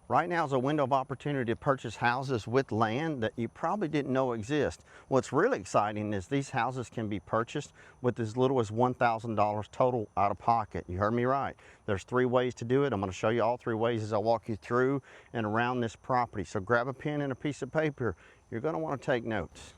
Right now is a window of opportunity to purchase houses with land that you probably didn't know exist. What's really exciting is these houses can be purchased with as little as $1,000 total out of pocket. You heard me right. There's 3 ways to do it. I'm going to show you all 3 ways as I walk you through and around this property. So grab a pen and a piece of paper. You're going to want to take notes.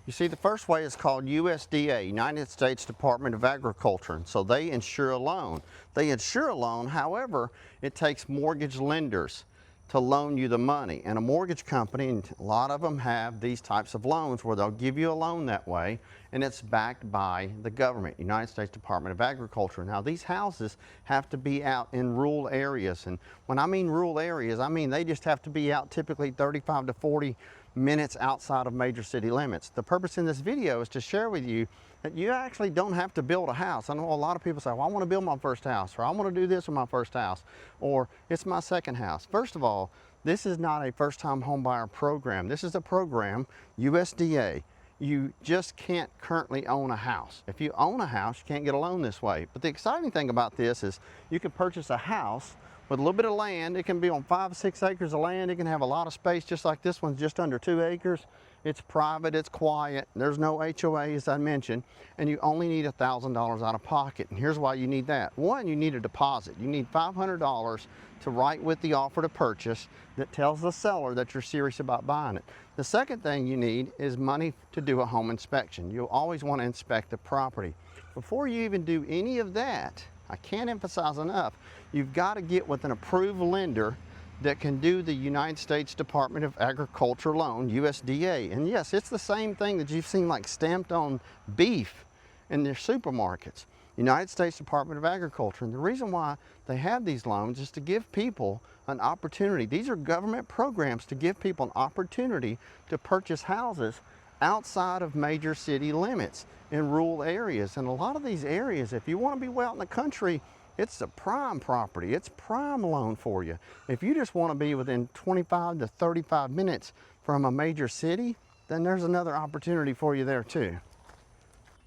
You see, the first way is called USDA, United States Department of Agriculture. And so they insure a loan. They insure a loan, however, it takes mortgage lenders to loan you the money. And a mortgage company, and a lot of them have these types of loans where they'll give you a loan that way, and it's backed by the government, United States Department of Agriculture. Now, these houses have to be out in rural areas. And when I mean rural areas, I mean they just have to be out typically 35 to 40 minutes outside of major city limits. The purpose in this video is to share with you that you actually don't have to build a house. I know a lot of people say, well, I want to build my first house, or I want to do this with my first house, or it's my second house. First of all, this is not a first-time homebuyer program. This is a program, USDA. You just can't currently own a house. If you own a house, you can't get a loan this way. But the exciting thing about this is you can purchase a house with a little bit of land. It can be on 5 or 6 acres of land. It can have a lot of space, just like this one's just under 2 acres. It's private, it's quiet, there's no HOA as I mentioned, and you only need $1,000 out of pocket. And here's why you need that. One, you need a deposit. You need $500 to write with the offer to purchase that tells the seller that you're serious about buying it. The second thing you need is money to do a home inspection. You'll always want to inspect the property. Before you even do any of that, I can't emphasize enough, you've got to get with an approved lender that can do the United States Department of Agriculture loan, USDA. And yes, it's the same thing that you've seen like stamped on beef in their supermarkets. United States Department of Agriculture. And the reason why they have these loans is to give people an opportunity. These are government programs to give people an opportunity to purchase houses outside of major city limits in rural areas. And a lot of these areas, if you want to be well out in the country, it's a prime property. It's prime loan for you. If you just want to be within 25 to 35 minutes from a major city, then there's another opportunity for you there too.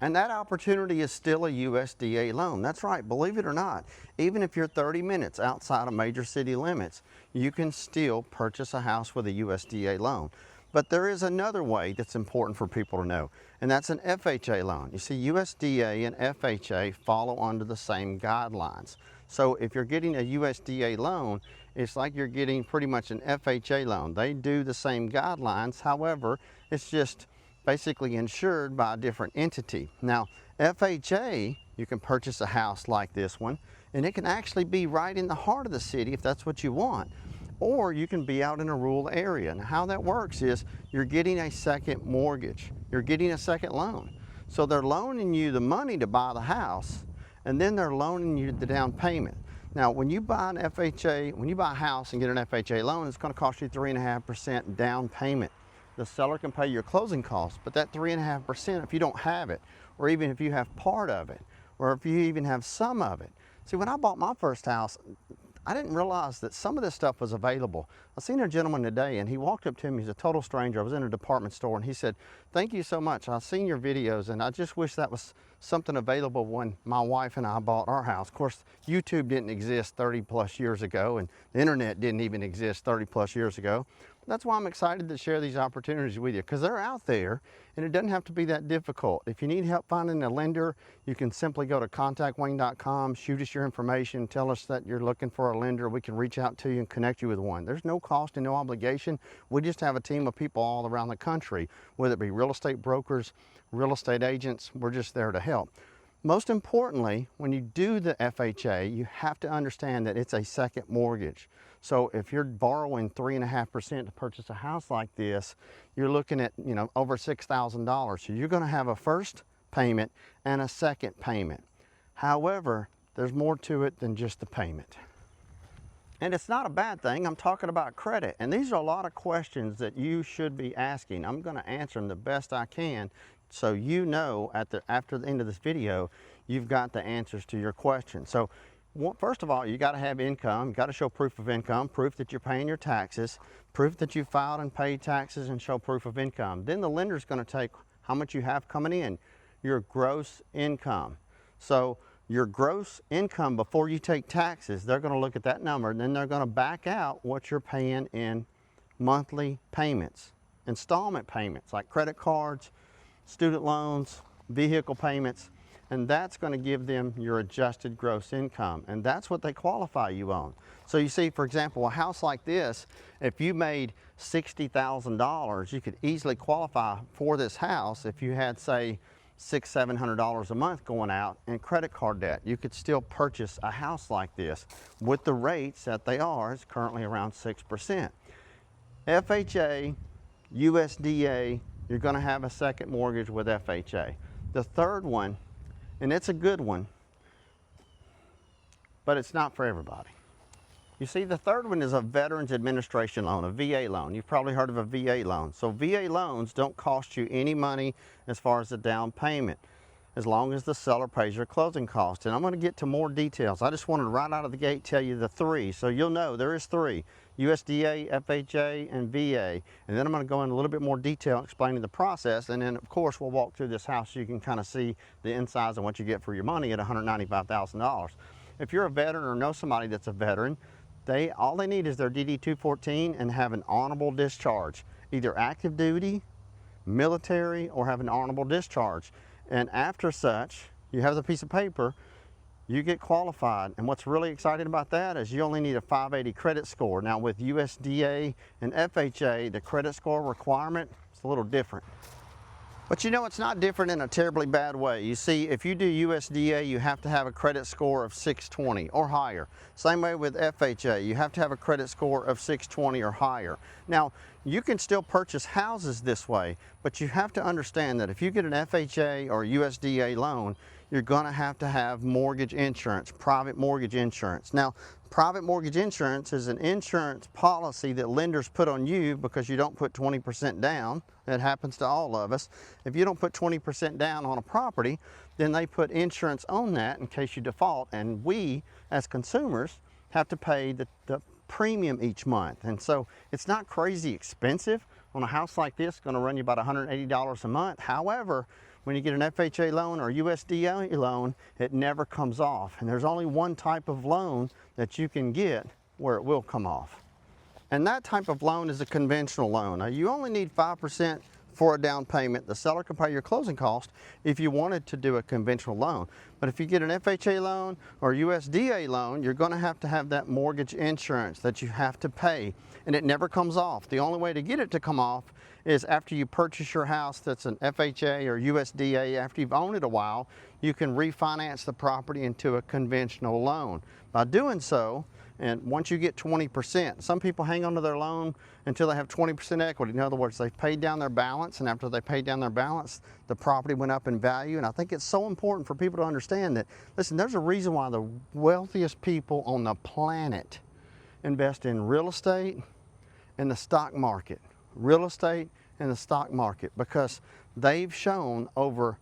And that opportunity is still a USDA loan. That's right, believe it or not. Even if you're 30 minutes outside of major city limits, you can still purchase a house with a USDA loan. But there is another way that's important for people to know, and that's an FHA loan. You see, USDA and FHA follow under the same guidelines. So if you're getting a USDA loan, it's like you're getting pretty much an FHA loan. They do the same guidelines, however, it's just basically insured by a different entity. Now, FHA, you can purchase a house like this one, and it can actually be right in the heart of the city if that's what you want. Or you can be out in a rural area. And how that works is you're getting a second mortgage. You're getting a second loan. So they're loaning you the money to buy the house, and then they're loaning you the down payment. Now, when you buy an FHA, when you buy a house and get an FHA loan, it's going to cost you 3.5% down payment. The seller can pay your closing costs, but that 3.5%, if you don't have it, or even if you have part of it, or if you even have some of it. See, when I bought my first house, I didn't realize that some of this stuff was available. I seen a gentleman today, and he walked up to me. He's a total stranger. I was in a department store, and he said, "Thank you so much. I've seen your videos, and I just wish that was something available when my wife and I bought our house." Of course, YouTube didn't exist 30 plus years ago, and the internet didn't even exist 30 plus years ago. That's why I'm excited to share these opportunities with you, because they're out there, and it doesn't have to be that difficult. If you need help finding a lender, you can simply go to contactwayne.com, shoot us your information, tell us that you're looking for a lender. We can reach out to you and connect you with one. There's no cost and no obligation. We just have a team of people all around the country, whether it be real estate brokers, real estate agents. We're just there to help. Most importantly, when you do the FHA, you have to understand that it's a second mortgage. So if you're borrowing 3.5% to purchase a house like this, you're looking at, over $6,000. So you're going to have a first payment and a second payment. However, there's more to it than just the payment. And it's not a bad thing. I'm talking about credit. And these are a lot of questions that you should be asking. I'm going to answer them the best I can, so after the end of this video, you've got the answers to your questions. So first of all, you got to have income. You got to show proof of income, proof that you're paying your taxes, proof that you filed and paid taxes, and show proof of income. Then the lender's going to take how much you have coming in, your gross income. So your gross income before you take taxes, they're going to look at that number, and then they're going to back out what you're paying in monthly payments, installment payments like credit cards, student loans, vehicle payments, and that's going to give them your adjusted gross income, and that's what they qualify you on. So you see, for example, a house like this, if you made $60,000, you could easily qualify for this house if you had, say, $600–700 a month going out in credit card debt. You could still purchase a house like this with the rates that they are. It's currently around 6%. FHA, USDA, you're going to have a second mortgage with FHA. The third one, and it's a good one, but it's not for everybody. You see, the third one is a Veterans Administration loan, a VA loan. You've probably heard of a VA loan. So VA loans don't cost you any money as far as the down payment, as long as the seller pays your closing costs. And I'm going to get to more details. I just wanted to right out of the gate tell you the three, so you'll know there is three: USDA, FHA, and VA. And then I'm going to go into a little bit more detail explaining the process, and then of course we'll walk through this house so you can kind of see the insides and what you get for your money at $195,000. If you're a veteran or know somebody that's a veteran, all they need is their DD-214 and have an honorable discharge, either active duty, military, or have an honorable discharge. And after such, you have the piece of paper, you get qualified. And what's really exciting about that is you only need a 580 credit score. Now with USDA and FHA, the credit score requirement is a little different. But you know, it's not different in a terribly bad way. You see, if you do USDA, you have to have a credit score of 620 or higher. Same way with FHA, you have to have a credit score of 620 or higher. Now, you can still purchase houses this way, but you have to understand that if you get an FHA or USDA loan, you're going to have mortgage insurance, private mortgage insurance. Now, private mortgage insurance is an insurance policy that lenders put on you because you don't put 20% down. It happens to all of us. If you don't put 20% down on a property, then they put insurance on that in case you default, and we as consumers have to pay the premium each month. And so it's not crazy expensive. On a house like this, it's going to run you about $180 a month. However, when you get an FHA loan or USDA loan, it never comes off. And there's only one type of loan that you can get where it will come off. And that type of loan is a conventional loan. Now, you only need 5% for a down payment. The seller can pay your closing cost if you wanted to do a conventional loan. But if you get an FHA loan or USDA loan, you're going to have that mortgage insurance that you have to pay, and it never comes off. The only way to get it to come off is after you purchase your house that's an FHA or USDA. After you've owned it a while, you can refinance the property into a conventional loan. By doing so, and once you get 20%, some people hang on to their loan until they have 20% equity. In other words, they've paid down their balance, and after they paid down their balance, the property went up in value. And I think it's so important for people to understand that, listen, there's a reason why the wealthiest people on the planet invest in real estate and the stock market. Real estate and the stock market, because they've shown over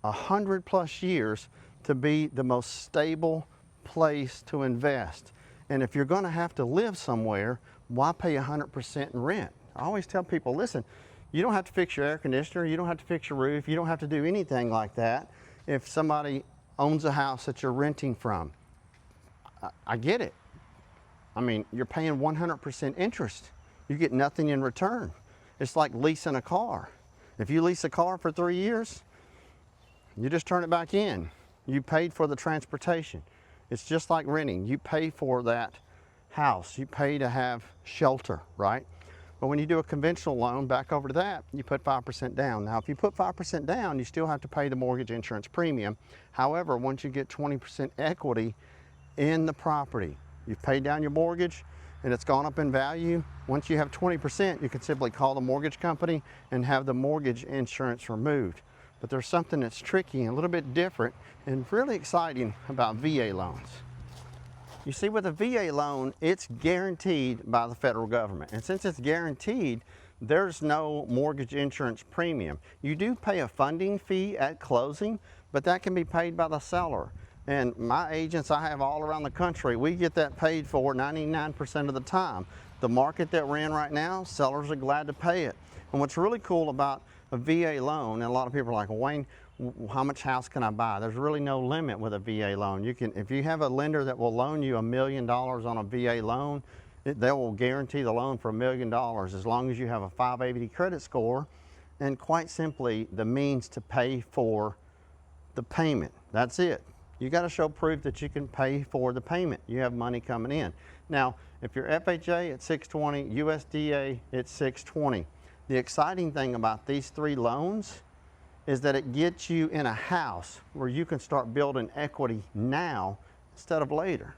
100+ years to be the most stable place to invest. And if you're going to have to live somewhere, why pay 100% in rent? I always tell people, listen, you don't have to fix your air conditioner, you don't have to fix your roof, you don't have to do anything like that if somebody owns a house that you're renting from. I get it. I mean, you're paying 100% interest. You get nothing in return. It's like leasing a car. If you lease a car for 3 years, you just turn it back in. You paid for the transportation. It's just like renting. You pay for that house. You pay to have shelter, right? But when you do a conventional loan, back over to that, you put 5% down. Now, if you put 5% down, you still have to pay the mortgage insurance premium. However, once you get 20% equity in the property, you've paid down your mortgage and it's gone up in value. Once you have 20%, you can simply call the mortgage company and have the mortgage insurance removed. But there's something that's tricky and a little bit different and really exciting about VA loans. You see, with a VA loan, it's guaranteed by the federal government. And since it's guaranteed, there's no mortgage insurance premium. You do pay a funding fee at closing, but that can be paid by the seller. And my agents I have all around the country, we get that paid for 99% of the time. The market that we're in right now, sellers are glad to pay it. And what's really cool about a VA loan, and a lot of people are like, well, Wayne, how much house can I buy? There's really no limit with a VA loan. You can, if you have a lender that will loan you $1 million on a VA loan, they will guarantee the loan for $1 million as long as you have a 580 credit score and quite simply the means to pay for the payment. That's it. You got to show proof that you can pay for the payment. You have money coming in. Now, if you're FHA at 620, USDA at 620. The exciting thing about these three loans is that it gets you in a house where you can start building equity now instead of later.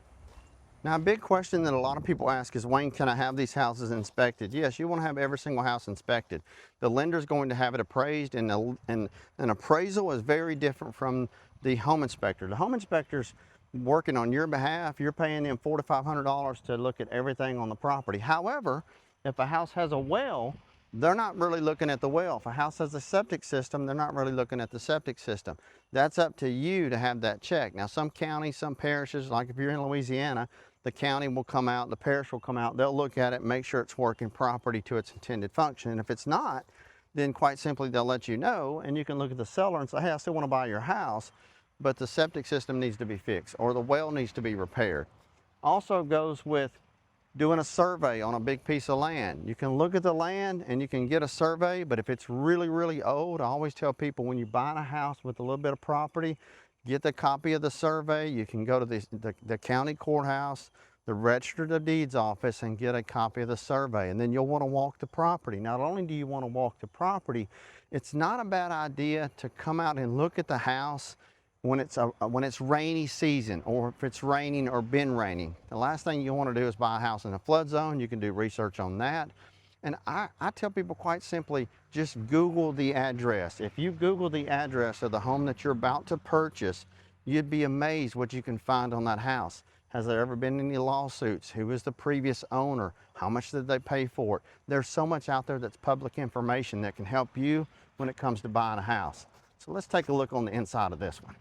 Now, a big question that a lot of people ask is, Wayne, can I have these houses inspected? Yes, you want to have every single house inspected. The lender's going to have it appraised, and an appraisal is very different from the home inspector. The home inspector's working on your behalf. You're paying them $400 to $500 to look at everything on the property. However, if a house has a well, they're not really looking at the well. If a house has a septic system, they're not really looking at the septic system. That's up to you to have that checked. Now, some counties, some parishes, like if you're in Louisiana, the county will come out, the parish will come out, they'll look at it, make sure it's working properly to its intended function. And if it's not, then quite simply they'll let you know, and you can look at the seller and say, hey, I still want to buy your house, but the septic system needs to be fixed or the well needs to be repaired. Also goes with doing a survey on a big piece of land. You can look at the land and you can get a survey, but if it's really, really old, I always tell people when you buy a house with a little bit of property, get the copy of the survey. You can go to the county courthouse, the Register of Deeds office, and get a copy of the survey. And then you'll want to walk the property. Not only do you want to walk the property, it's not a bad idea to come out and look at the house when it's rainy season, or if it's raining or been raining. The last thing you want to do is buy a house in a flood zone. You can do research on that. And I tell people quite simply, just Google the address. If you Google the address of the home that you're about to purchase, you'd be amazed what you can find on that house. Has there ever been any lawsuits? Who was the previous owner? How much did they pay for it? There's so much out there that's public information that can help you when it comes to buying a house. So let's take a look on the inside of this one.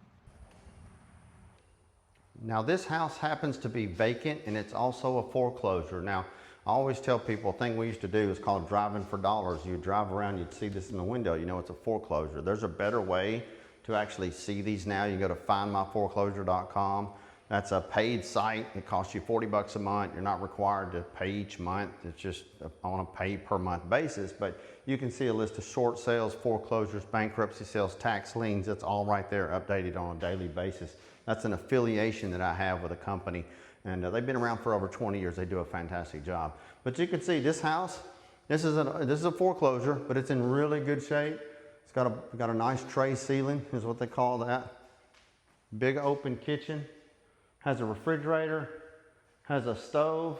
Now, this house happens to be vacant and it's also a foreclosure. Now, I always tell people, a thing we used to do is called driving for dollars. You'd drive around, you'd see this in the window, you know it's a foreclosure. There's a better way to actually see these now. You go to findmyforeclosure.com. That's a paid site. It costs you $40 a month. You're not required to pay each month. It's just on a pay per month basis, but you can see a list of short sales, foreclosures, bankruptcy sales, tax liens. It's all right there, updated on a daily basis. That's an affiliation that I have with a company, and they've been around for over 20 years. They do a fantastic job. But you can see this house, this is a foreclosure, but it's in really good shape. It's got a nice tray ceiling, is what they call that. Big open kitchen, has a refrigerator, has a stove,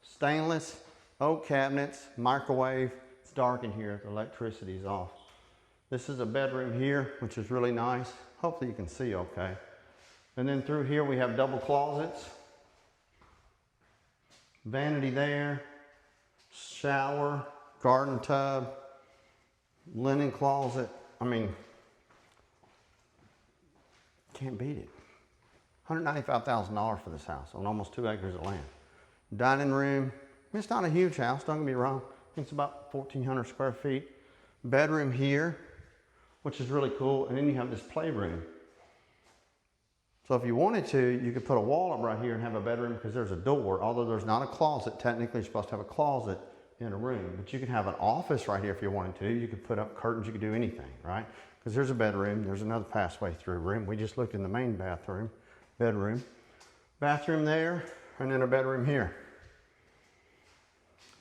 stainless, oak cabinets, microwave. It's dark in here, the electricity's off. This is a bedroom here, which is really nice. Hopefully you can see okay. And then through here we have double closets, vanity there, shower, garden tub, linen closet. I mean, can't beat it. $195,000 for this house on almost 2 acres of land. Dining room, it's not a huge house, don't get me wrong. It's about 1,400 square feet. Bedroom here, which is really cool. And then you have this playroom. So if you wanted to, you could put a wall up right here and have a bedroom because there's a door. Although there's not a closet, technically you're supposed to have a closet in a room. But you could have an office right here if you wanted to. You could put up curtains, you could do anything, right? Because there's a bedroom, there's another passway through room. We just looked in the main bedroom. Bathroom there, and then a bedroom here.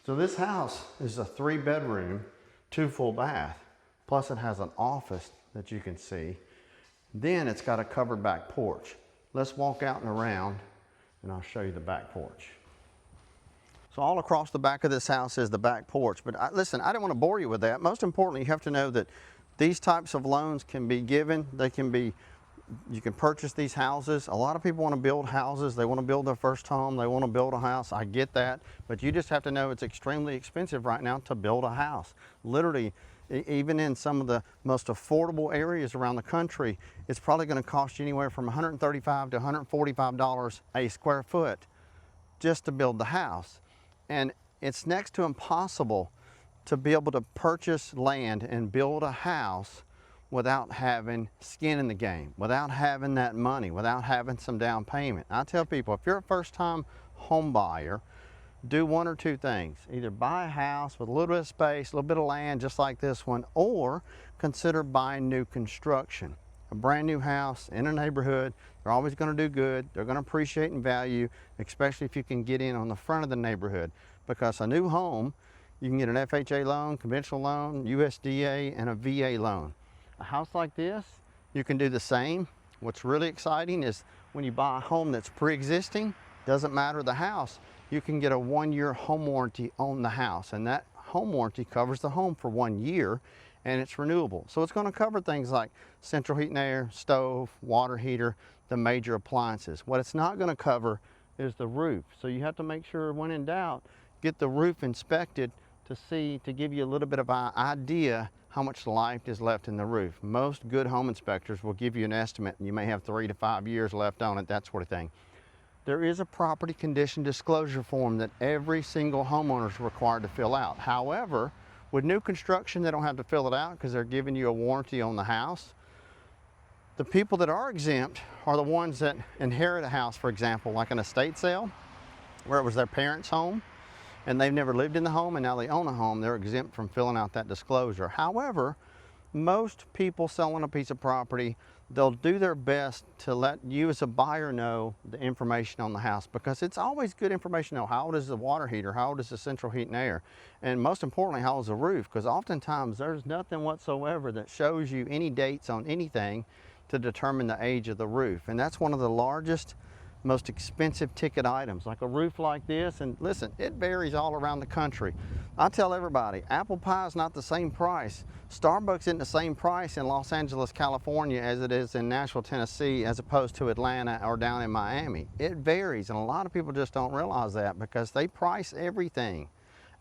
So this house is a 3-bedroom, 2 full bath. Plus it has an office that you can see. Then it's got a covered back porch. Let's walk out and around and I'll show you the back porch. So all across the back of this house is the back porch. But listen, I don't want to bore you with that. Most importantly, you have to know that these types of loans can be given. You can purchase these houses. A lot of people want to build houses. They want to build their first home. They want to build a house. I get that. But you just have to know it's extremely expensive right now to build a house. Literally, even in some of the most affordable areas around the country, it's probably going to cost you anywhere from $135 to $145 a square foot just to build the house. And it's next to impossible to be able to purchase land and build a house without having skin in the game, without having that money, without having some down payment. I tell people, if you're a first-time home buyer, do one or two things. Either buy a house with a little bit of space, a little bit of land just like this one, or consider buying new construction. A brand new house in a neighborhood, they're always going to do good. They're going to appreciate in value, especially if you can get in on the front of the neighborhood. Because a new home, you can get an FHA loan, conventional loan, USDA, and a VA loan. A house like this, you can do the same. What's really exciting is when you buy a home that's pre-existing, doesn't matter the house, you can get a 1-year home warranty on the house, and that home warranty covers the home for 1 year, and it's renewable. So it's going to cover things like central heat and air, stove, water heater, the major appliances. What it's not going to cover is the roof. So you have to make sure, when in doubt, get the roof inspected to give you a little bit of an idea how much life is left in the roof. Most good home inspectors will give you an estimate. You may have 3 to 5 years left on it, that sort of thing. There is a property condition disclosure form that every single homeowner is required to fill out. However, with new construction, they don't have to fill it out because they're giving you a warranty on the house. The people that are exempt are the ones that inherit a house, for example, like an estate sale, where it was their parents' home, and they've never lived in the home, and now they own a home. They're exempt from filling out that disclosure. However, most people selling a piece of property, they'll do their best to let you as a buyer know the information on the house, because it's always good information to know how old is the water heater, how old is the central heat and air, and most importantly, how old is the roof, because oftentimes there's nothing whatsoever that shows you any dates on anything to determine the age of the roof. And that's one of the largest, most expensive ticket items, like a roof like this. And listen, it varies all around the country. I tell everybody, apple pie is not the same price. Starbucks isn't the same price in Los Angeles, California as it is in Nashville, Tennessee, as opposed to Atlanta or down in Miami. It varies, and a lot of people just don't realize that because they price everything.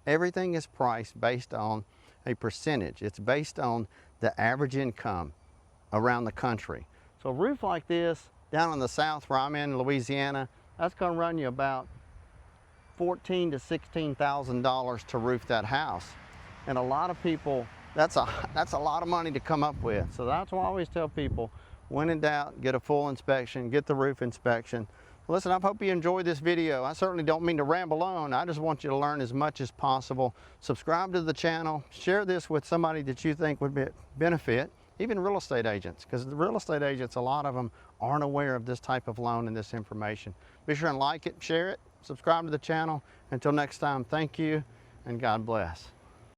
Everything is priced based on a percentage. It's based on the average income around the country. So a roof like this down in the south where I'm in Louisiana, that's going to run you about $14,000 to $16,000 to roof that house. And a lot of people, that's a lot of money to come up with. So that's why I always tell people, when in doubt, get a full inspection, get the roof inspection. Listen, I hope you enjoyed this video. I certainly don't mean to ramble on. I just want you to learn as much as possible. Subscribe to the channel, share this with somebody that you think would benefit. Even real estate agents, because the real estate agents, a lot of them aren't aware of this type of loan and this information. Be sure and like it, share it, subscribe to the channel. Until next time, thank you and God bless.